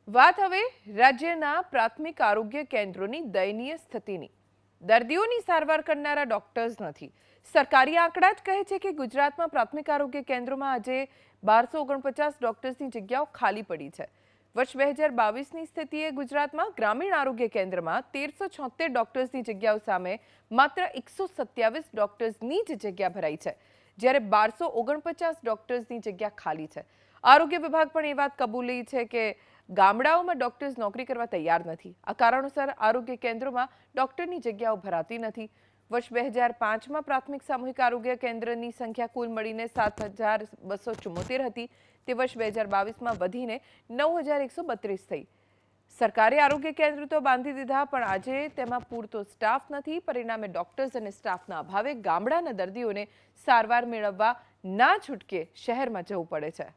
વાત હવે રાજ્યના પ્રાથમિક આરોગ્ય કેન્દ્રોની દયનીય સ્થિતિની। દર્દીઓની સારવાર કરનારા ડોક્ટર્સ નથી। સરકારી આંકડા જ કહે છે કે ગુજરાતમાં પ્રાથમિક આરોગ્ય કેન્દ્રોમાં આજે 1249 ડોક્ટર્સની જગ્યાઓ ખાલી પડી છે। વર્ષ 2022ની સ્થિતિએ ગુજરાતમાં ગ્રામીણ આરોગ્ય કેન્દ્રમાં 1376 ડોક્ટર્સની જગ્યાઓ સામે માત્ર 127 ડોક્ટર્સની જ જગ્યા ભરાઈ છે, જ્યારે 1249 ડોક્ટર્સની જગ્યા ખાલી છે। આરોગ્ય વિભાગ પણ એ વાત કબૂલી છે કે ગામડાઓમાં ડોક્ટર્સ નોકરી કરવા તૈયાર નથી। આ કારણોસર આરોગ્ય કેન્દ્રોમાં ડોક્ટરની જગ્યાઓ ભરાતી નથી। વર્ષ 2005માં પ્રાથમિક સામૂહિક આરોગ્ય કેન્દ્રની સંખ્યા કુલ મળીને 7274 હતી, તે વર્ષ 2022માં વધીને 9132 થઈ। સરકારે આરોગ્ય કેન્દ્ર તો બાંધી દીધા, પણ આજે તેમાં પૂરતો સ્ટાફ નથી। પરિણામે ડોક્ટર્સ અને સ્ટાફના અભાવે ગામડાના દર્દીઓને સારવાર મેળવવા ના છૂટકે શહેરમાં જવું પડે છે।